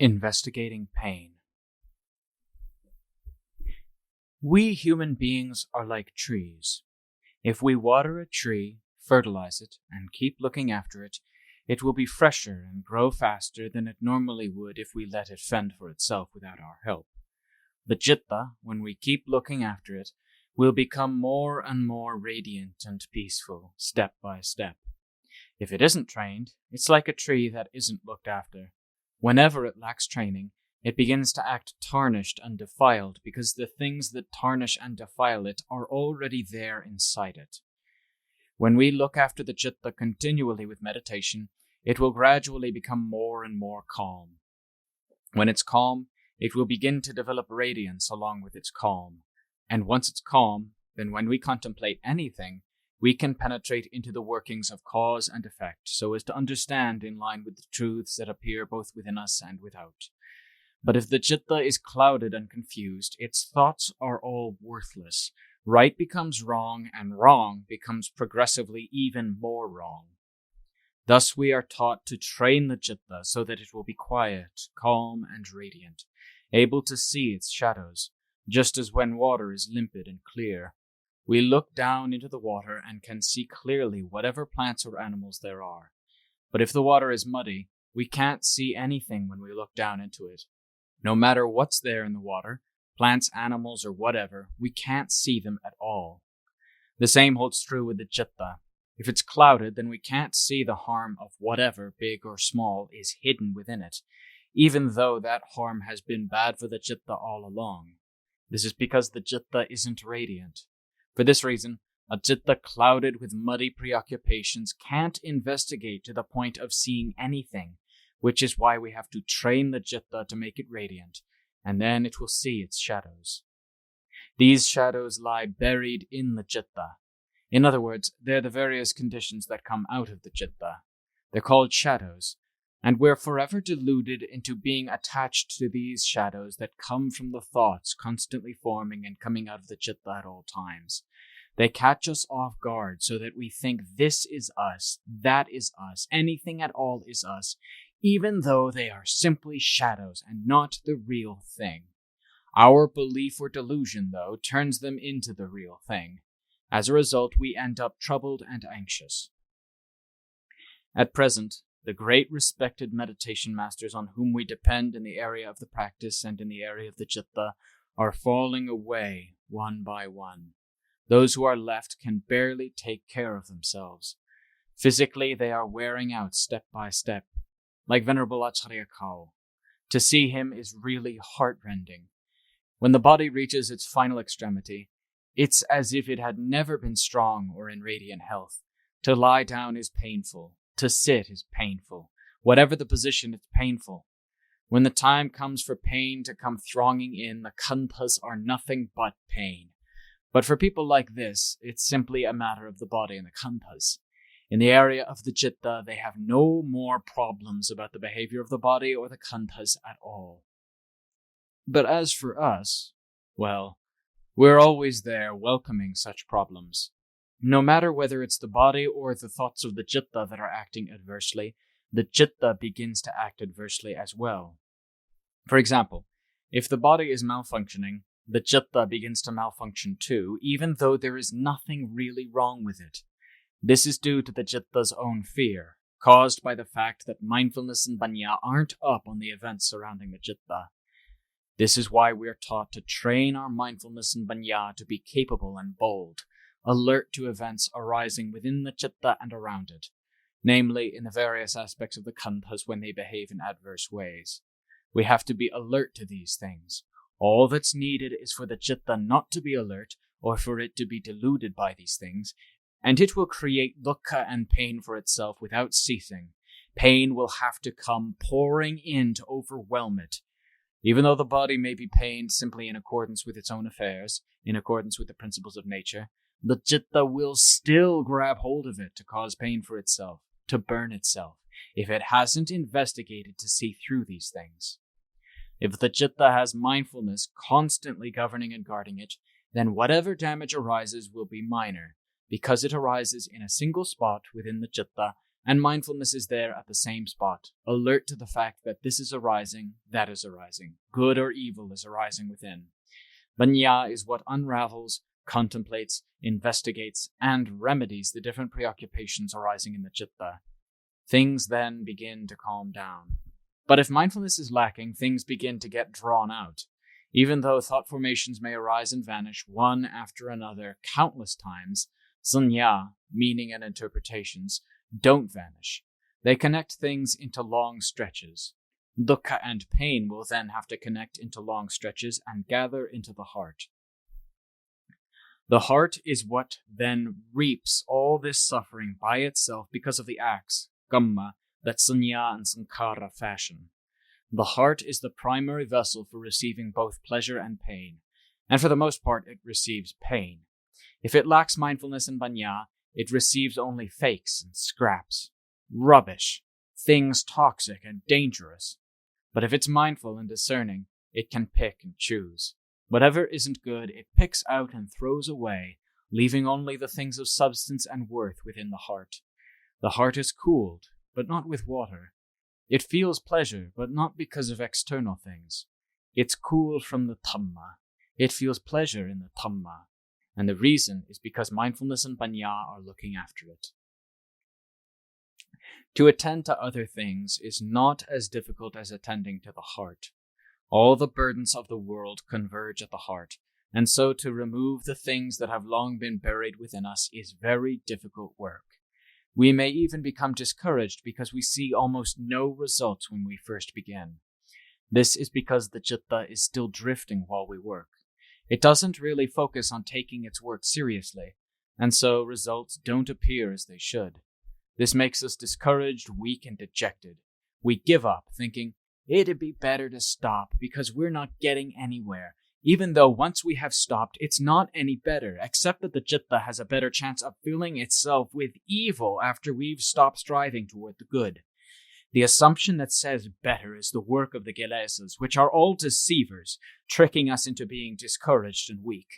Investigating pain. We human beings are like trees. If we water a tree, fertilize it, and keep looking after it, it will be fresher and grow faster than it normally would if we let it fend for itself without our help. The citta, when we keep looking after it, will become more and more radiant and peaceful, step by step. If it isn't trained, it's like a tree that isn't looked after. Whenever it lacks training, it begins to act tarnished and defiled because the things that tarnish and defile it are already there inside it. When we look after the citta continually with meditation, it will gradually become more and more calm. When it's calm, it will begin to develop radiance along with its calm. And once it's calm, then when we contemplate anything, we can penetrate into the workings of cause and effect so as to understand in line with the truths that appear both within us and without. But if the citta is clouded and confused, its thoughts are all worthless. Right becomes wrong, and wrong becomes progressively even more wrong. Thus we are taught to train the citta so that it will be quiet, calm, and radiant, able to see its shadows, just as when water is limpid and clear. We look down into the water and can see clearly whatever plants or animals there are. But if the water is muddy, we can't see anything when we look down into it. No matter what's there in the water, plants, animals, or whatever, we can't see them at all. The same holds true with the citta. If it's clouded, then we can't see the harm of whatever, big or small, is hidden within it, even though that harm has been bad for the citta all along. This is because the citta isn't radiant. For this reason, a citta clouded with muddy preoccupations can't investigate to the point of seeing anything, which is why we have to train the citta to make it radiant, and then it will see its shadows. These shadows lie buried in the citta. In other words, they're the various conditions that come out of the citta. They're called shadows, and we're forever deluded into being attached to these shadows that come from the thoughts constantly forming and coming out of the citta at all times. They catch us off guard so that we think this is us, that is us, anything at all is us, even though they are simply shadows and not the real thing. Our belief or delusion, though, turns them into the real thing. As a result, we end up troubled and anxious. At present, the great respected meditation masters on whom we depend in the area of the practice and in the area of the citta are falling away one by one. Those who are left can barely take care of themselves. Physically, they are wearing out step by step, like Venerable Acharya Kao. To see him is really heartrending. When the body reaches its final extremity, it's as if it had never been strong or in radiant health. To lie down is painful. To sit is painful. Whatever the position, it's painful. When the time comes for pain to come thronging in, the khandhas are nothing but pain. But for people like this, it's simply a matter of the body and the khandhas. In the area of the citta, they have no more problems about the behavior of the body or the khandhas at all. But as for us, well, we're always there welcoming such problems. No matter whether it's the body or the thoughts of the citta that are acting adversely, the citta begins to act adversely as well. For example, if the body is malfunctioning, the citta begins to malfunction too, even though there is nothing really wrong with it. This is due to the citta's own fear, caused by the fact that mindfulness and panya aren't up on the events surrounding the citta. This is why we're taught to train our mindfulness and panya to be capable and bold, alert to events arising within the citta and around it, namely in the various aspects of the khandhas when they behave in adverse ways. We have to be alert to these things. All that's needed is for the citta not to be alert or for it to be deluded by these things, and it will create dukkha and pain for itself without ceasing. Pain will have to come pouring in to overwhelm it. Even though the body may be pained simply in accordance with its own affairs, in accordance with the principles of nature, the citta will still grab hold of it to cause pain for itself, to burn itself, if it hasn't investigated to see through these things. If the citta has mindfulness constantly governing and guarding it, then whatever damage arises will be minor, because it arises in a single spot within the citta and mindfulness is there at the same spot, alert to the fact that this is arising, that is arising, good or evil is arising within. Banya is what unravels, contemplates, investigates, and remedies the different preoccupations arising in the citta. Things then begin to calm down. But if mindfulness is lacking, things begin to get drawn out. Even though thought formations may arise and vanish one after another countless times, sanya, meaning and interpretations, don't vanish. They connect things into long stretches. Dukkha and pain will then have to connect into long stretches and gather into the heart. The heart is what then reaps all this suffering by itself because of the acts, kamma, that sanya and sankhara fashion. The heart is the primary vessel for receiving both pleasure and pain, and for the most part it receives pain. If it lacks mindfulness and banya, it receives only fakes and scraps, rubbish, things toxic and dangerous. But if it's mindful and discerning, it can pick and choose. Whatever isn't good, it picks out and throws away, leaving only the things of substance and worth within the heart. The heart is cooled, but not with water. It feels pleasure, but not because of external things. It's cooled from the Dhamma. It feels pleasure in the Dhamma. And the reason is because mindfulness and banya are looking after it. To attend to other things is not as difficult as attending to the heart. All the burdens of the world converge at the heart, and so to remove the things that have long been buried within us is very difficult work. We may even become discouraged because we see almost no results when we first begin. This is because the citta is still drifting while we work. It doesn't really focus on taking its work seriously, and so results don't appear as they should. This makes us discouraged, weak, and dejected. We give up, thinking, it'd be better to stop because we're not getting anywhere, even though once we have stopped, it's not any better, except that the citta has a better chance of filling itself with evil after we've stopped striving toward the good. The assumption that says better is the work of the kilesas, which are all deceivers, tricking us into being discouraged and weak.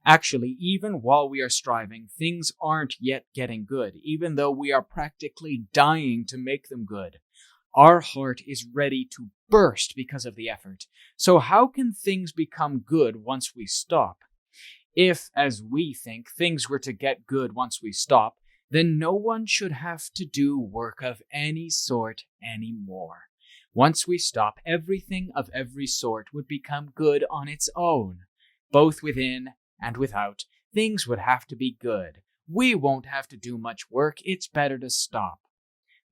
Actually, even while we are striving, things aren't yet getting good, even though we are practically dying to make them good. Our heart is ready to burst because of the effort. So how can things become good once we stop? If, as we think, things were to get good once we stop, then no one should have to do work of any sort anymore. Once we stop, everything of every sort would become good on its own. Both within and without, things would have to be good. We won't have to do much work. It's better to stop.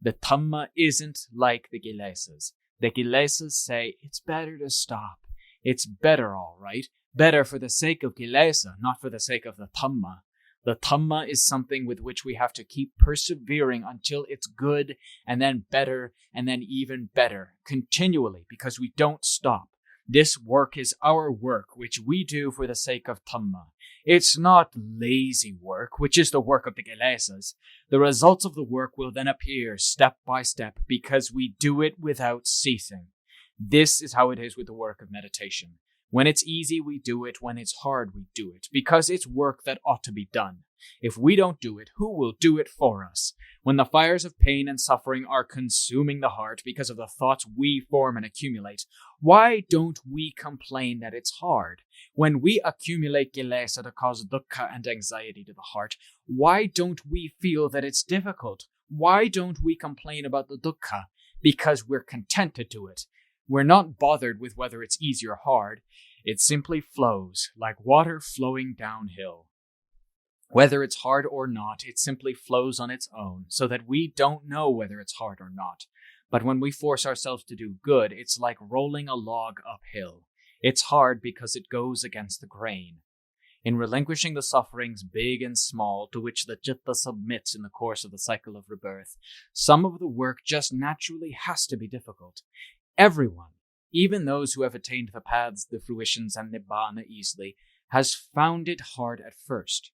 The Dhamma isn't like the kilesas. The kilesas say it's better to stop. It's better, all right. Better for the sake of kilesa, not for the sake of the Dhamma. The Dhamma is something with which we have to keep persevering until it's good, and then better, and then even better, continually, because we don't stop. This work is our work, which we do for the sake of Dhamma. It's not lazy work, which is the work of the kilesas. The results of the work will then appear step by step because we do it without ceasing. This is how it is with the work of meditation. When it's easy, we do it. When it's hard, we do it, because it's work that ought to be done. If we don't do it, who will do it for us? When the fires of pain and suffering are consuming the heart because of the thoughts we form and accumulate, why don't we complain that it's hard? When we accumulate kilesa to cause dukkha and anxiety to the heart, why don't we feel that it's difficult? Why don't we complain about the dukkha? Because we're content to do it. We're not bothered with whether it's easy or hard. It simply flows, like water flowing downhill. Whether it's hard or not, it simply flows on its own, so that we don't know whether it's hard or not. But when we force ourselves to do good, it's like rolling a log uphill. It's hard because it goes against the grain. In relinquishing the sufferings, big and small, to which the citta submits in the course of the cycle of rebirth, some of the work just naturally has to be difficult. Everyone, even those who have attained the paths, the fruitions, and nibbana easily, has found it hard at first.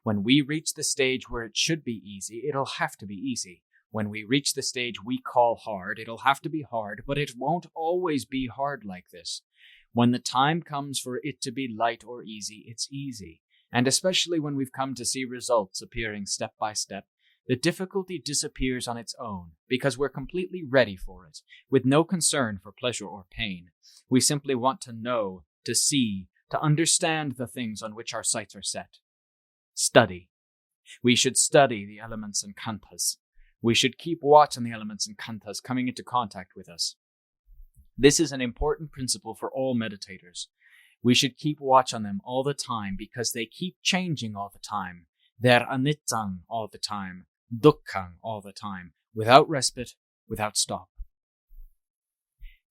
When we reach the stage where it should be easy, it'll have to be easy. When we reach the stage we call hard, it'll have to be hard, but it won't always be hard like this. When the time comes for it to be light or easy, it's easy. And especially when we've come to see results appearing step by step, the difficulty disappears on its own because we're completely ready for it, with no concern for pleasure or pain. We simply want to know, to see, to understand the things on which our sights are set. Study. We should study the elements and khanthas. We should keep watch on the elements and khanthas coming into contact with us. This is an important principle for all meditators. We should keep watch on them all the time because they keep changing all the time. They're aniccang all the time, dukkhang all the time, without respite, without stop.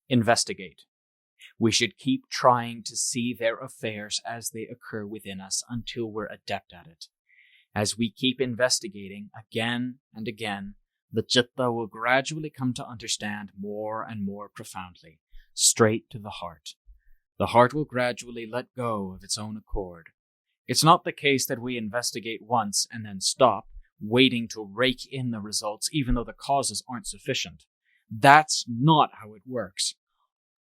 Investigate. We should keep trying to see their affairs as they occur within us until we're adept at it. As we keep investigating again and again, the citta will gradually come to understand more and more profoundly, straight to the heart. The heart will gradually let go of its own accord. It's not the case that we investigate once and then stop, waiting to rake in the results even though the causes aren't sufficient. That's not how it works.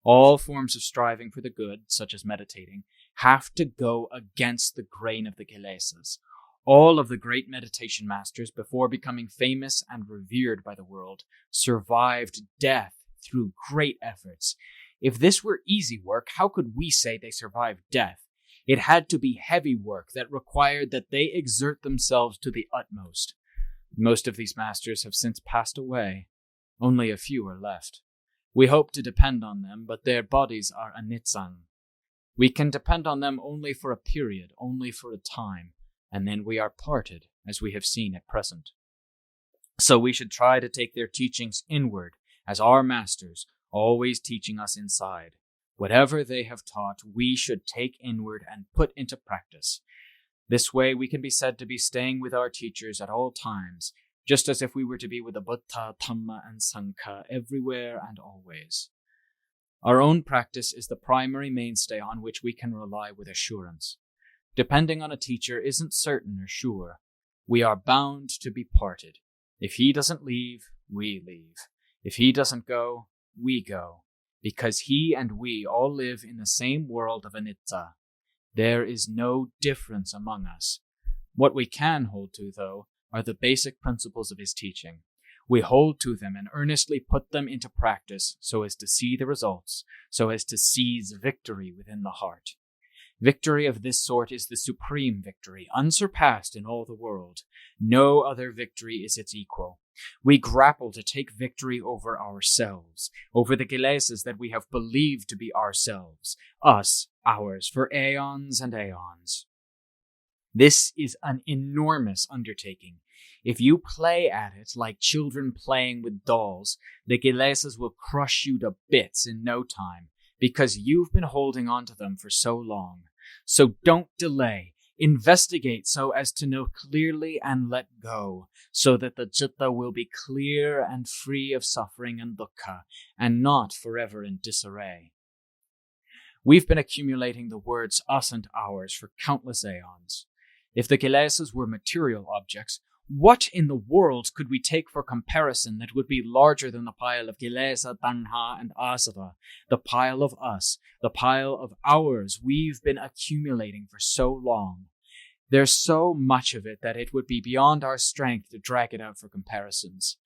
All forms of striving for the good, such as meditating, have to go against the grain of the kilesas. All of the great meditation masters, before becoming famous and revered by the world, survived death through great efforts. If this were easy work, how could we say they survived death? It had to be heavy work that required that they exert themselves to the utmost. Most of these masters have since passed away. Only a few are left. We hope to depend on them, but their bodies are aniccang. We can depend on them only for a period, only for a time, and then we are parted, as we have seen at present. So we should try to take their teachings inward, as our masters, always teaching us inside. Whatever they have taught, we should take inward and put into practice. This way we can be said to be staying with our teachers at all times, just as if we were to be with the Buddha, Dhamma, and Sangha everywhere and always. Our own practice is the primary mainstay on which we can rely with assurance. Depending on a teacher isn't certain or sure. We are bound to be parted. If he doesn't leave, we leave. If he doesn't go, we go. Because he and we all live in the same world of anicca. There is no difference among us. What we can hold to, though, are the basic principles of his teaching. We hold to them and earnestly put them into practice so as to see the results, so as to seize victory within the heart. Victory of this sort is the supreme victory, unsurpassed in all the world. No other victory is its equal. We grapple to take victory over ourselves, over the kilesas that we have believed to be ourselves, us, ours, for aeons and aeons. This is an enormous undertaking. If you play at it like children playing with dolls, the kilesas will crush you to bits in no time, because you've been holding on to them for so long. So don't delay. Investigate so as to know clearly and let go, so that the citta will be clear and free of suffering and dukkha, and not forever in disarray. We've been accumulating the words us and ours for countless aeons. If the kilesas were material objects, what in the world could we take for comparison that would be larger than the pile of kilesa, tanha, and asava, the pile of us, the pile of ours we've been accumulating for so long? There's so much of it that it would be beyond our strength to drag it out for comparisons.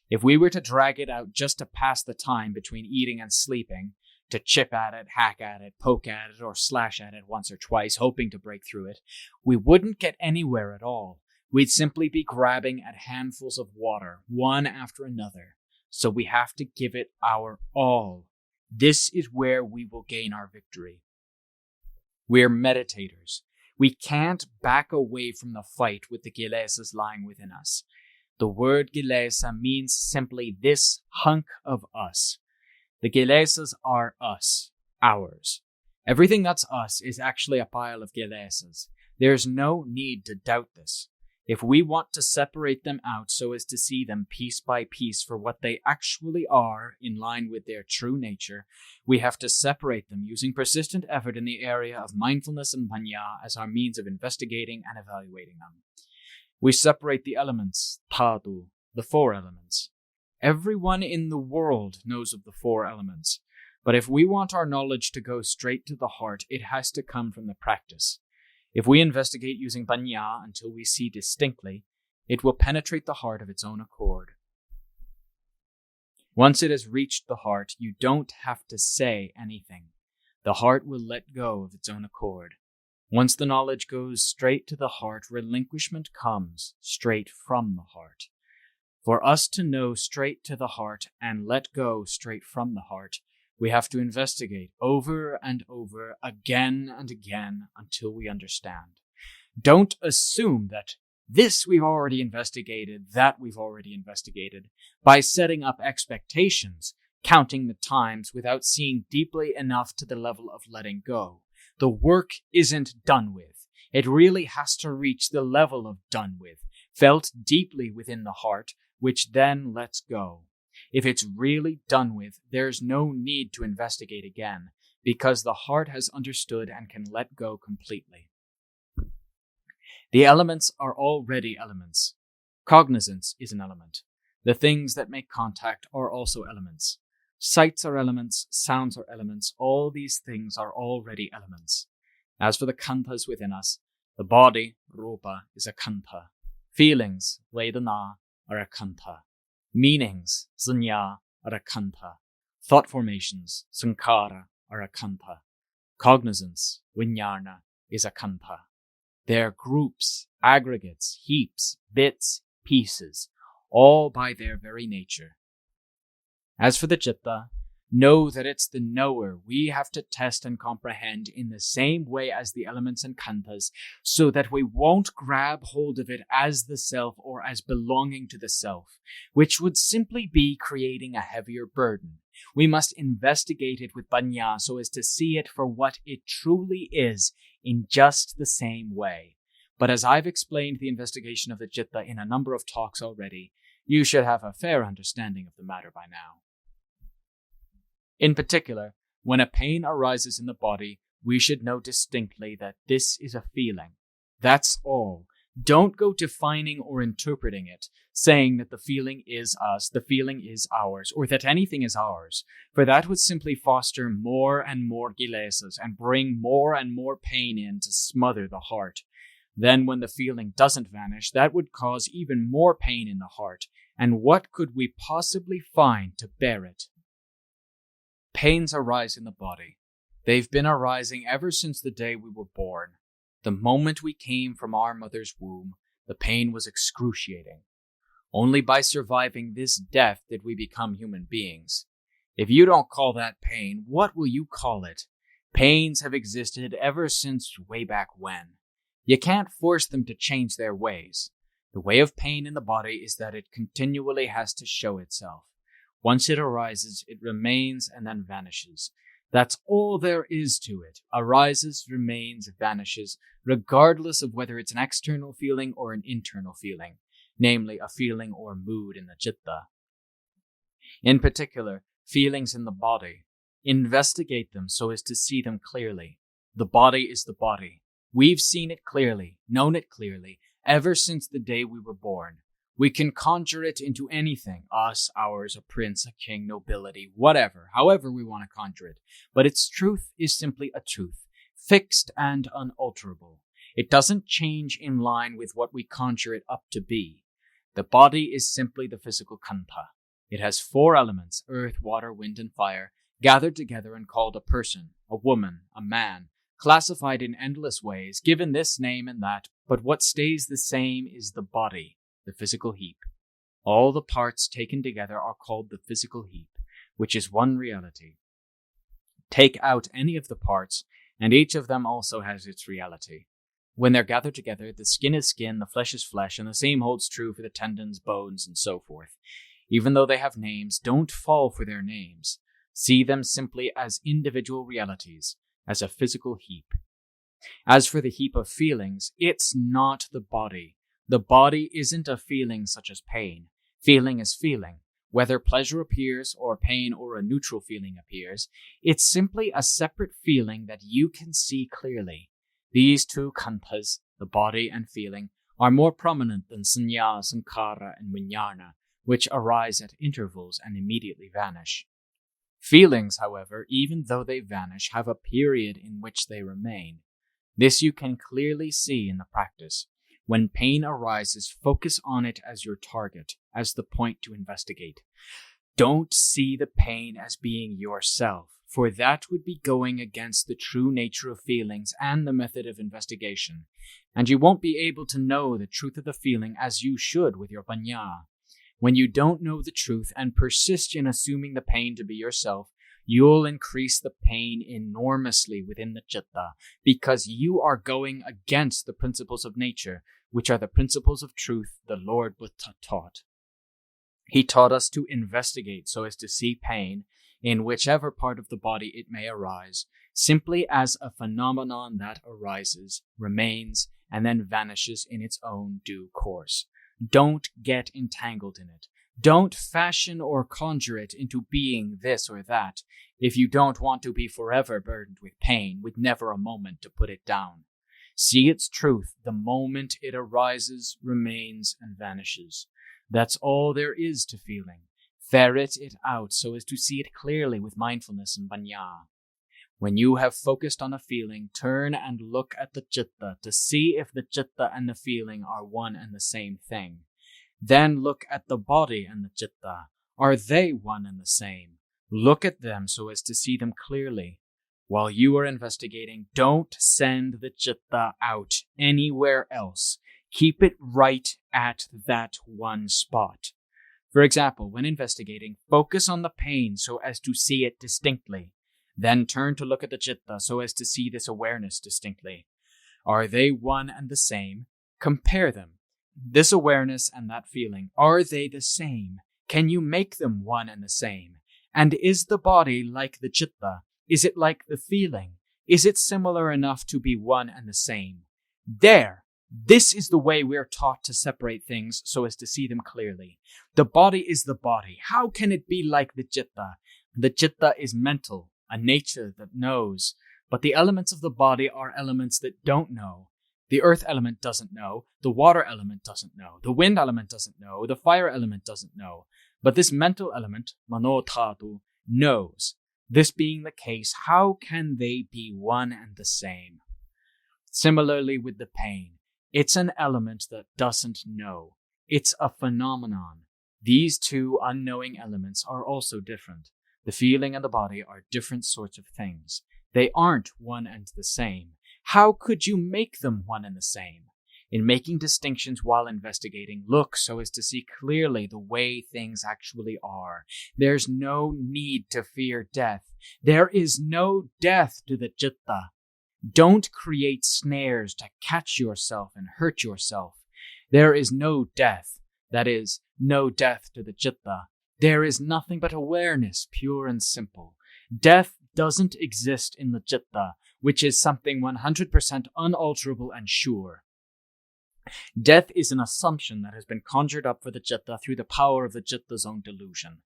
If we were to drag it out just to pass the time between eating and sleeping, to chip at it, hack at it, poke at it, or slash at it once or twice, hoping to break through it, we wouldn't get anywhere at all. We'd simply be grabbing at handfuls of water, one after another. So we have to give it our all. This is where we will gain our victory. We're meditators. We can't back away from the fight with the kilesas lying within us. The word kilesa means simply this hunk of us. The kilesas are us, ours. Everything that's us is actually a pile of kilesas. There's no need to doubt this. If we want to separate them out so as to see them piece by piece for what they actually are in line with their true nature, we have to separate them using persistent effort in the area of mindfulness and panya as our means of investigating and evaluating them. We separate the elements, dhatu, the four elements. Everyone in the world knows of the four elements, but if we want our knowledge to go straight to the heart, it has to come from the practice. If we investigate using panya until we see distinctly, It will penetrate the heart of its own accord. Once it has reached the heart, you don't have to say anything. The heart will let go of its own accord. Once the knowledge goes straight to the heart, relinquishment comes straight from the heart. For us to know straight to the heart and let go straight from the heart, we have to investigate over and over, again and again, until we understand. Don't assume that this we've already investigated, that we've already investigated, by setting up expectations, counting the times without seeing deeply enough to the level of letting go. The work isn't done with. It really has to reach the level of done with, felt deeply within the heart, which then lets go. If it's really done with, there's no need to investigate again, because the heart has understood and can let go completely. The elements are already elements. Cognizance is an element. The things that make contact are also elements. Sights are elements, sounds are elements, all these things are already elements. As for the khanthas within us, the body, rupa, is a kantha. Feelings, vedana, are a kantha. Meanings, sanya, are a kantha. Thought formations, sankhara, are a kantha. Cognizance, vijnana, is a kantha. They're groups, aggregates, heaps, bits, pieces, all by their very nature. As for the citta, know that it's the knower we have to test and comprehend in the same way as the elements and khanthas, so that we won't grab hold of it as the self or as belonging to the self, which would simply be creating a heavier burden. We must investigate it with panya so as to see it for what it truly is in just the same way. But as I've explained the investigation of the citta in a number of talks already, you should have a fair understanding of the matter by now. In particular, when a pain arises in the body, we should know distinctly that this is a feeling. That's all. Don't go defining or interpreting it, saying that the feeling is us, the feeling is ours, or that anything is ours, for that would simply foster more and more kilesas and bring more and more pain in to smother the heart. Then when the feeling doesn't vanish, that would cause even more pain in the heart, and what could we possibly find to bear it? Pains arise in the body. They've been arising ever since the day we were born. The moment we came from our mother's womb, the pain was excruciating. Only by surviving this death did we become human beings. If you don't call that pain, what will you call it? Pains have existed ever since way back when. You can't force them to change their ways. The way of pain in the body is that it continually has to show itself. Once it arises, it remains and then vanishes. That's all there is to it. Arises, remains, vanishes, regardless of whether it's an external feeling or an internal feeling, namely a feeling or mood in the citta. In particular, feelings in the body. Investigate them so as to see them clearly. The body is the body. We've seen it clearly, known it clearly, ever since the day we were born. We can conjure it into anything, us, ours, a prince, a king, nobility, whatever, however we want to conjure it. But its truth is simply a truth, fixed and unalterable. It doesn't change in line with what we conjure it up to be. The body is simply the physical kantha. It has 4 elements, earth, water, wind, and fire, gathered together and called a person, a woman, a man, classified in endless ways, given this name and that, but what stays the same is the body, the physical heap. All the parts taken together are called the physical heap, which is one reality. Take out any of the parts, and each of them also has its reality. When they're gathered together, the skin is skin, the flesh is flesh, and the same holds true for the tendons, bones, and so forth. Even though they have names, don't fall for their names. See them simply as individual realities, as a physical heap. As for the heap of feelings, it's not the body. The body isn't a feeling such as pain. Feeling is feeling. Whether pleasure appears or pain or a neutral feeling appears, it's simply a separate feeling that you can see clearly. These 2 khanthas, the body and feeling, are more prominent than sanya, sankhara, and vijnana, which arise at intervals and immediately vanish. Feelings, however, even though they vanish, have a period in which they remain. This you can clearly see in the practice. When pain arises, focus on it as your target, as the point to investigate. Don't see the pain as being yourself, for that would be going against the true nature of feelings and the method of investigation, and you won't be able to know the truth of the feeling as you should with your panya. When you don't know the truth and persist in assuming the pain to be yourself, you'll increase the pain enormously within the citta, because you are going against the principles of nature, which are the principles of truth the Lord Buddha taught. He taught us to investigate so as to see pain, in whichever part of the body it may arise, simply as a phenomenon that arises, remains, and then vanishes in its own due course. Don't get entangled in it. Don't fashion or conjure it into being this or that, if you don't want to be forever burdened with pain, with never a moment to put it down. See its truth the moment it arises, remains, and vanishes. That's all there is to feeling. Ferret it out so as to see it clearly with mindfulness and panya. When you have focused on a feeling, turn and look at the citta to see if the citta and the feeling are one and the same thing. Then look at the body and the citta. Are they one and the same? Look at them so as to see them clearly. While you are investigating, don't send the citta out anywhere else. Keep it right at that one spot. For example, when investigating, focus on the pain so as to see it distinctly. Then turn to look at the citta so as to see this awareness distinctly. Are they one and the same? Compare them. This awareness and that feeling, are they the same? Can you make them one and the same? And is the body like the citta? Is it like the feeling? Is it similar enough to be one and the same? There! This is the way we're taught to separate things so as to see them clearly. The body is the body. How can it be like the citta? The citta is mental, a nature that knows, but the elements of the body are elements that don't know. The earth element doesn't know, the water element doesn't know, the wind element doesn't know, the fire element doesn't know, but this mental element, mano dhatu, knows. This being the case, how can they be one and the same? Similarly with the pain, it's an element that doesn't know. It's a phenomenon. These two unknowing elements are also different. The feeling and the body are different sorts of things. They aren't one and the same. How could you make them one and the same? In making distinctions while investigating, look so as to see clearly the way things actually are. There's no need to fear death. There is no death to the citta. Don't create snares to catch yourself and hurt yourself. There is no death. That is, no death to the citta. There is nothing but awareness, pure and simple. Death doesn't exist in the citta, which is something 100% unalterable and sure. Death is an assumption that has been conjured up for the citta through the power of the citta's own delusion.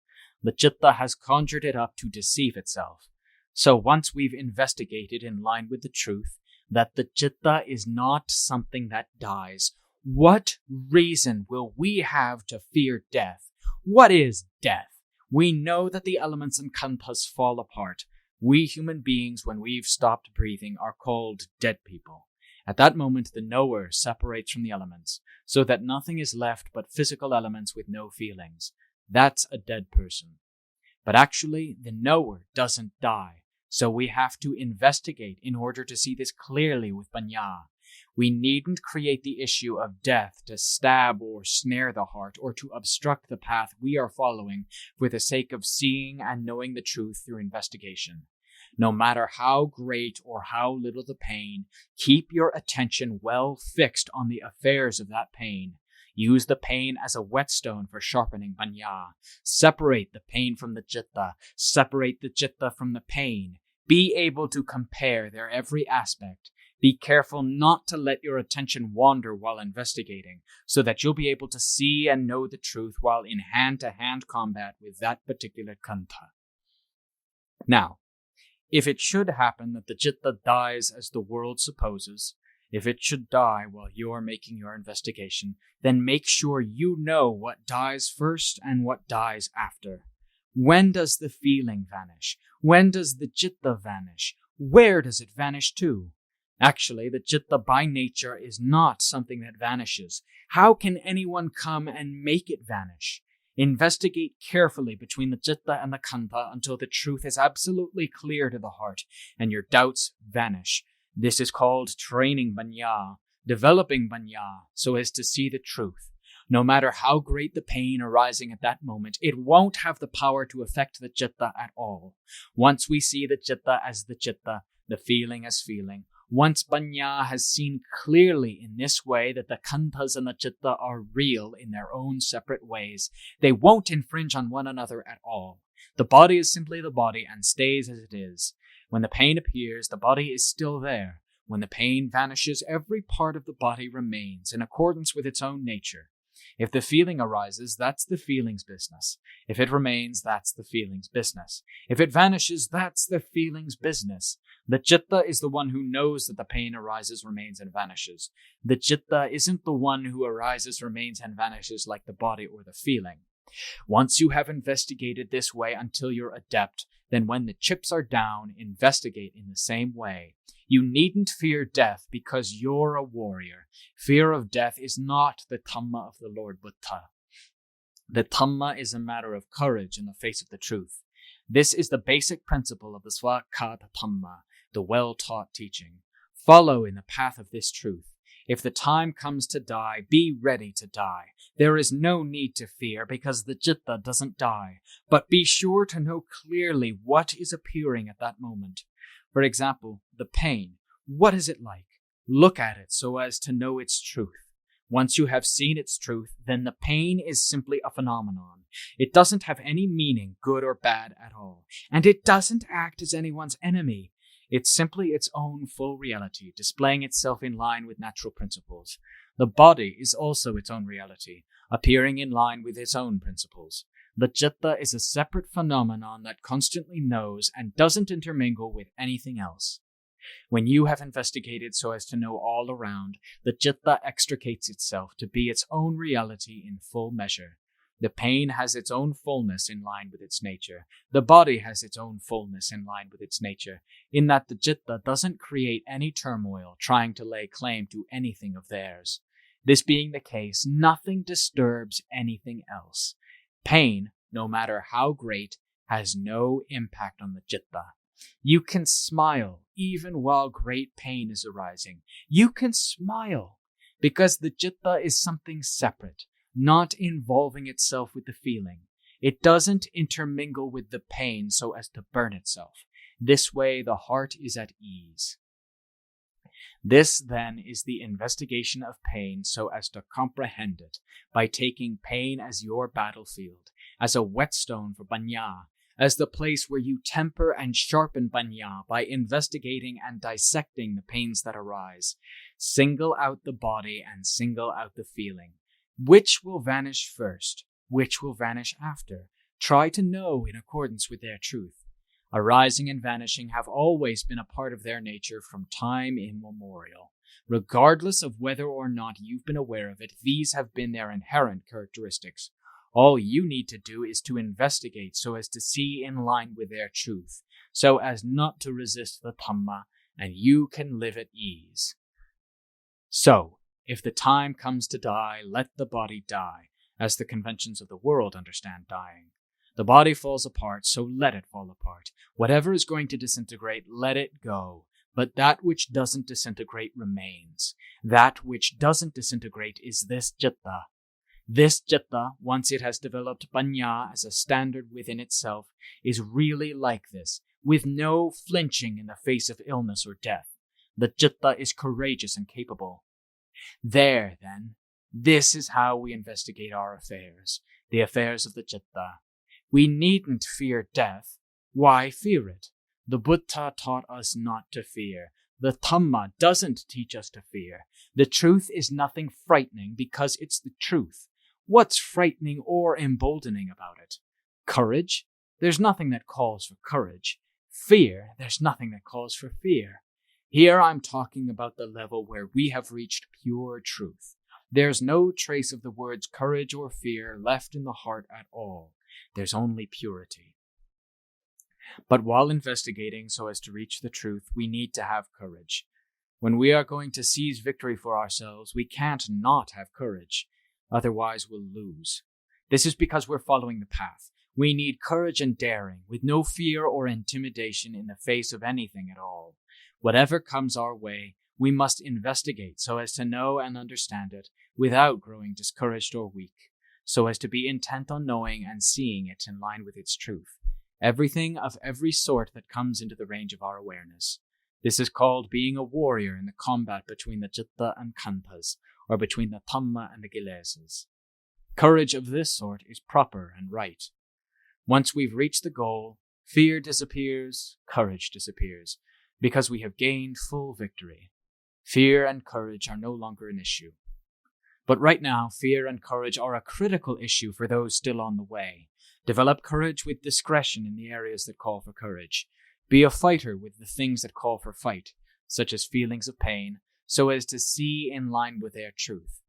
The citta has conjured it up to deceive itself. So once we've investigated in line with the truth that the citta is not something that dies, what reason will we have to fear death? What is death? We know that the elements and khandhas fall apart. We human beings, when we've stopped breathing, are called dead people. At that moment, the knower separates from the elements, so that nothing is left but physical elements with no feelings. That's a dead person. But actually, the knower doesn't die. So we have to investigate in order to see this clearly with panya. We needn't create the issue of death to stab or snare the heart or to obstruct the path we are following for the sake of seeing and knowing the truth through investigation. No matter how great or how little the pain, keep your attention well fixed on the affairs of that pain. Use the pain as a whetstone for sharpening panya. Separate the pain from the citta. Separate the citta from the pain. Be able to compare their every aspect. Be careful not to let your attention wander while investigating, so that you'll be able to see and know the truth while in hand-to-hand combat with that particular khandha. Now, if it should happen that the citta dies as the world supposes, if it should die while you're making your investigation, then make sure you know what dies first and what dies after. When does the feeling vanish? When does the citta vanish? Where does it vanish to? Actually, the citta by nature is not something that vanishes. How can anyone come and make it vanish? Investigate carefully between the citta and the khandha until the truth is absolutely clear to the heart and your doubts vanish. This is called training banya, developing banya, so as to see the truth. No matter how great the pain arising at that moment, it won't have the power to affect the citta at all. Once we see the citta as the citta, the feeling as feeling, once banya has seen clearly in this way that the khandhas and the citta are real in their own separate ways, they won't infringe on one another at all. The body is simply the body and stays as it is. When the pain appears, the body is still there. When the pain vanishes, every part of the body remains in accordance with its own nature. If the feeling arises, that's the feeling's business. If it remains, that's the feeling's business. If it vanishes, that's the feeling's business. The citta is the one who knows that the pain arises, remains, and vanishes. The citta isn't the one who arises, remains, and vanishes like the body or the feeling. Once you have investigated this way until you're adept, then when the chips are down, investigate in the same way. You needn't fear death because you're a warrior. Fear of death is not the Dhamma of the Lord Buddha. The Dhamma is a matter of courage in the face of the truth. This is the basic principle of the Swakata Dhamma, the well-taught teaching. Follow in the path of this truth. If the time comes to die, be ready to die. There is no need to fear because the citta doesn't die, but be sure to know clearly what is appearing at that moment. For example, the pain. What is it like? Look at it so as to know its truth. Once you have seen its truth, then the pain is simply a phenomenon. It doesn't have any meaning, good or bad at all, and it doesn't act as anyone's enemy. It's simply its own full reality, displaying itself in line with natural principles. The body is also its own reality, appearing in line with its own principles. The citta is a separate phenomenon that constantly knows and doesn't intermingle with anything else. When you have investigated so as to know all around, the citta extricates itself to be its own reality in full measure. The pain has its own fullness in line with its nature. The body has its own fullness in line with its nature, in that the citta doesn't create any turmoil trying to lay claim to anything of theirs. This being the case, nothing disturbs anything else. Pain, no matter how great, has no impact on the citta. You can smile even while great pain is arising. You can smile because the citta is something separate, not involving itself with the feeling. It doesn't intermingle with the pain so as to burn itself. This way the heart is at ease. This, then, is the investigation of pain so as to comprehend it by taking pain as your battlefield, as a whetstone for banya, as the place where you temper and sharpen banya by investigating and dissecting the pains that arise. Single out the body and single out the feeling. Which will vanish first? Which will vanish after? Try to know in accordance with their truth. Arising and vanishing have always been a part of their nature from time immemorial. Regardless of whether or not you've been aware of it, these have been their inherent characteristics. All you need to do is to investigate so as to see in line with their truth, so as not to resist the Dhamma, and you can live at ease. So, if the time comes to die, let the body die, as the conventions of the world understand dying. The body falls apart, so let it fall apart. Whatever is going to disintegrate, let it go. But that which doesn't disintegrate remains. That which doesn't disintegrate is this citta. This citta, once it has developed banya as a standard within itself, is really like this, with no flinching in the face of illness or death. The citta is courageous and capable. There, then, this is how we investigate our affairs, the affairs of the citta. We needn't fear death. Why fear it? The Buddha taught us not to fear. The Dhamma doesn't teach us to fear. The truth is nothing frightening because it's the truth. What's frightening or emboldening about it? Courage? There's nothing that calls for courage. Fear? There's nothing that calls for fear. Here I'm talking about the level where we have reached pure truth. There's no trace of the words courage or fear left in the heart at all. There's only purity. But while investigating so as to reach the truth, we need to have courage. When we are going to seize victory for ourselves, we can't not have courage. Otherwise, we'll lose. This is because we're following the path. We need courage and daring, with no fear or intimidation in the face of anything at all. Whatever comes our way, we must investigate so as to know and understand it without growing discouraged or weak, so as to be intent on knowing and seeing it in line with its truth. Everything of every sort that comes into the range of our awareness. This is called being a warrior in the combat between the Citta and Khandhas, or between the Dhamma and the Kilesas. Courage of this sort is proper and right. Once we've reached the goal, fear disappears, courage disappears, because we have gained full victory. Fear and courage are no longer an issue. But right now, fear and courage are a critical issue for those still on the way. Develop courage with discretion in the areas that call for courage. Be a fighter with the things that call for fight, such as feelings of pain, so as to see in line with their truth.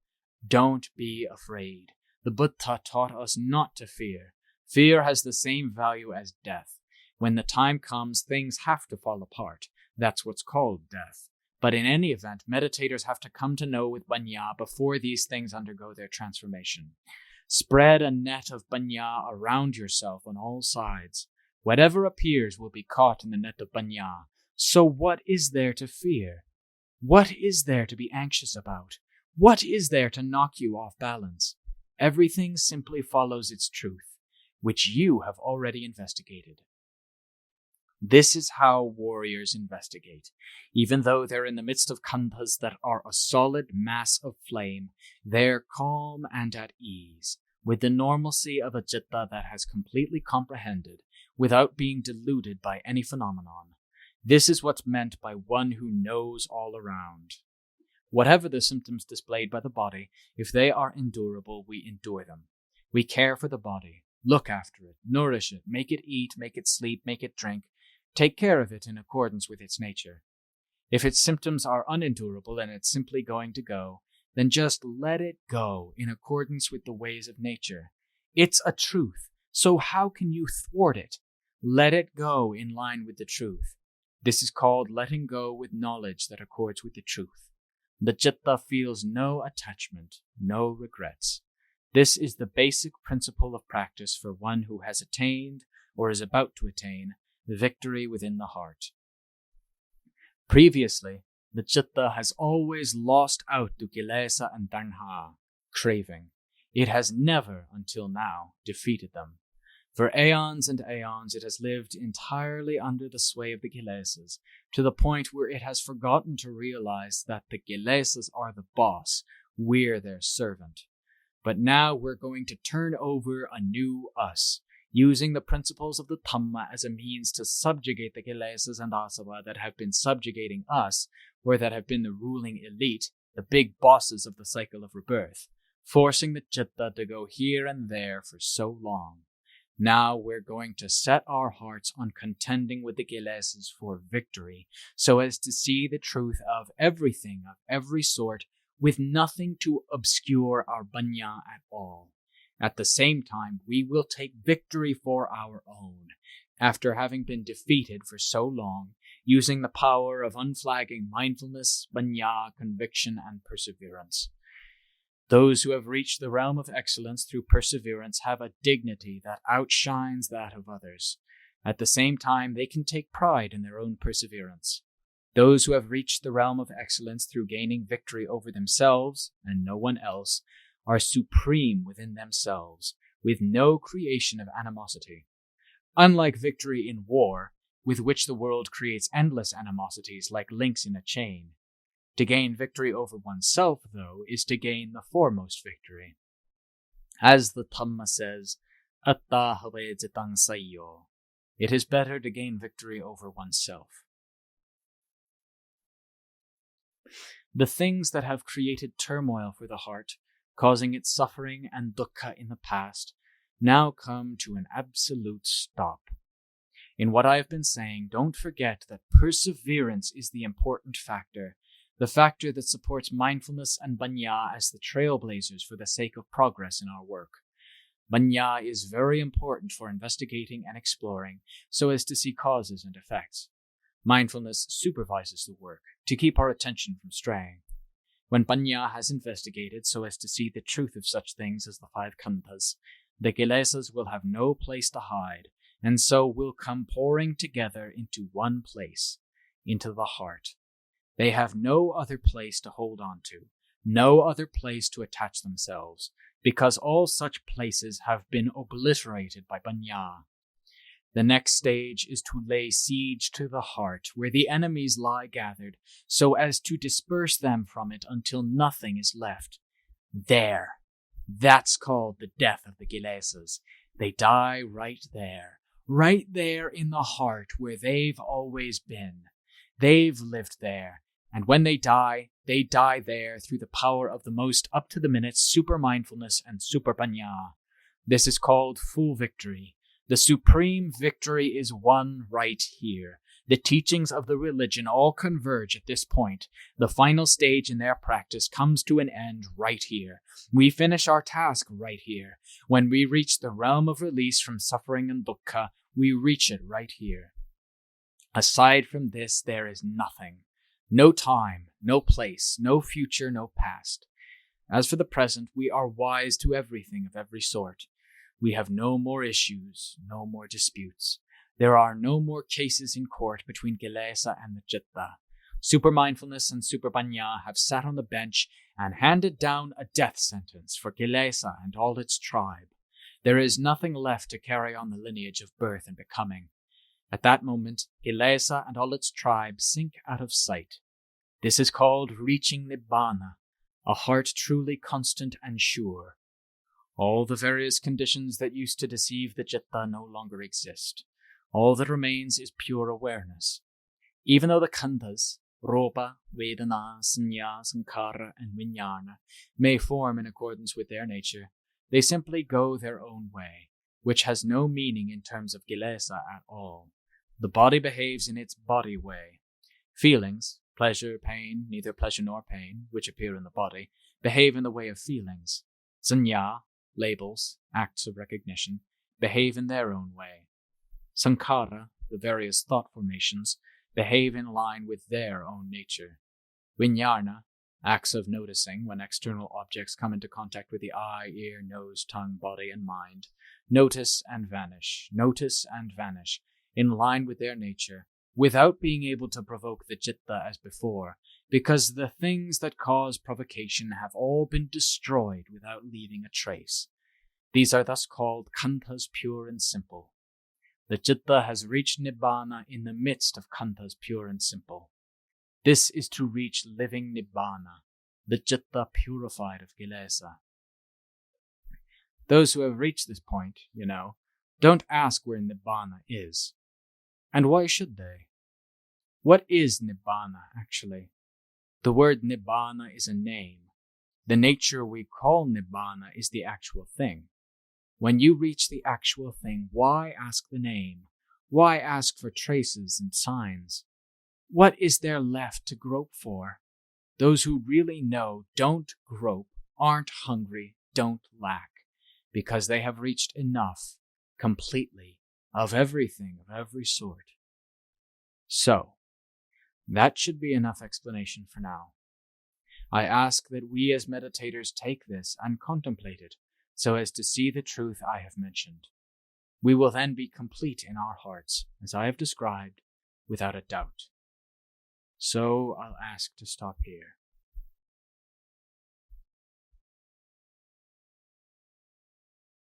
Don't be afraid. The Buddha taught us not to fear. Fear has the same value as death. When the time comes, things have to fall apart. That's what's called death. But in any event, meditators have to come to know with Banya before these things undergo their transformation. Spread a net of Banya around yourself on all sides. Whatever appears will be caught in the net of Banya. So what is there to fear? What is there to be anxious about? What is there to knock you off balance? Everything simply follows its truth, which you have already investigated. This is how warriors investigate. Even though they're in the midst of khandhas that are a solid mass of flame, they're calm and at ease, with the normalcy of a citta that has completely comprehended, without being deluded by any phenomenon. This is what's meant by one who knows all around. Whatever the symptoms displayed by the body, if they are endurable, we endure them. We care for the body, look after it, nourish it, make it eat, make it sleep, make it drink, take care of it in accordance with its nature. If its symptoms are unendurable and it's simply going to go, then just let it go in accordance with the ways of nature. It's a truth, so how can you thwart it? Let it go in line with the truth. This is called letting go with knowledge that accords with the truth. The citta feels no attachment, no regrets. This is the basic principle of practice for one who has attained, or is about to attain, the victory within the heart. Previously, the citta has always lost out to kilesa and tanha, craving. It has never, until now, defeated them. For aeons and aeons it has lived entirely under the sway of the kilesas, to the point where it has forgotten to realize that the kilesas are the boss, we're their servant. But now we're going to turn over a new us, using the principles of the Dhamma as a means to subjugate the kilesas and asava that have been subjugating us, or that have been the ruling elite, the big bosses of the cycle of rebirth, forcing the citta to go here and there for so long. Now we're going to set our hearts on contending with the kilesas for victory, so as to see the truth of everything of every sort, with nothing to obscure our banya at all. At the same time, we will take victory for our own, after having been defeated for so long, using the power of unflagging mindfulness, banya, conviction, and perseverance. Those who have reached the realm of excellence through perseverance have a dignity that outshines that of others. At the same time, they can take pride in their own perseverance. Those who have reached the realm of excellence through gaining victory over themselves and no one else are supreme within themselves, with no creation of animosity. Unlike victory in war, with which the world creates endless animosities like links in a chain, to gain victory over oneself, though, is to gain the foremost victory. As the Dhamma says, Atta have jitang sayyo. It is better to gain victory over oneself. The things that have created turmoil for the heart, causing it suffering and dukkha in the past, now come to an absolute stop. In what I have been saying, don't forget that perseverance is the important factor, the factor that supports mindfulness and banya as the trailblazers for the sake of progress in our work. Banya is very important for investigating and exploring, so as to see causes and effects. Mindfulness supervises the work to keep our attention from straying. When Panya has investigated so as to see the truth of such things as the 5 khandhas, the kilesas will have no place to hide, and so will come pouring together into one place, into the heart. They have no other place to hold on to, no other place to attach themselves, because all such places have been obliterated by Panya. The next stage is to lay siege to the heart, where the enemies lie gathered, so as to disperse them from it until nothing is left. There. That's called the death of the kilesas. They die right there in the heart where they've always been. They've lived there, and when they die there through the power of the most up-to-the-minute super-mindfulness and super-panya. This is called full victory. The supreme victory is won right here. The teachings of the religion all converge at this point. The final stage in their practice comes to an end right here. We finish our task right here. When we reach the realm of release from suffering and dukkha, we reach it right here. Aside from this, there is nothing. No time, no place, no future, no past. As for the present, we are wise to everything of every sort. We have no more issues, no more disputes. There are no more cases in court between Kilesa and the Chitta. Supermindfulness and Superpanya have sat on the bench and handed down a death sentence for Kilesa and all its tribe. There is nothing left to carry on the lineage of birth and becoming. At that moment, Kilesa and all its tribe sink out of sight. This is called reaching Nibbana, a heart truly constant and sure. All the various conditions that used to deceive the Chitta no longer exist. All that remains is pure awareness. Even though the khandhas, Rupa, Vedana, Sanya, Sankara, and Vijnana, may form in accordance with their nature, they simply go their own way, which has no meaning in terms of kilesa at all. The body behaves in its body way. Feelings, pleasure, pain, neither pleasure nor pain, which appear in the body, behave in the way of feelings. Sanya, labels, acts of recognition, behave in their own way. Sankara, the various thought formations, behave in line with their own nature. Vijnana, acts of noticing when external objects come into contact with the eye, ear, nose, tongue, body, and mind, notice and vanish, in line with their nature, without being able to provoke the Chitta as before, because the things that cause provocation have all been destroyed without leaving a trace. These are thus called khandhas pure and simple. The Chitta has reached Nibbana in the midst of khandhas pure and simple. This is to reach living Nibbana, the Chitta purified of kilesa. Those who have reached this point, don't ask where Nibbana is. And why should they? What is Nibbana, actually? The word Nibbana is a name. The nature we call Nibbana is the actual thing. When you reach the actual thing, why ask the name? Why ask for traces and signs? What is there left to grope for? Those who really know don't grope, aren't hungry, don't lack, because they have reached enough, completely, of everything of every sort. So, that should be enough explanation for now. I ask that we as meditators take this and contemplate it, so as to see the truth I have mentioned. We will then be complete in our hearts, as I have described, without a doubt. So I'll ask to stop here.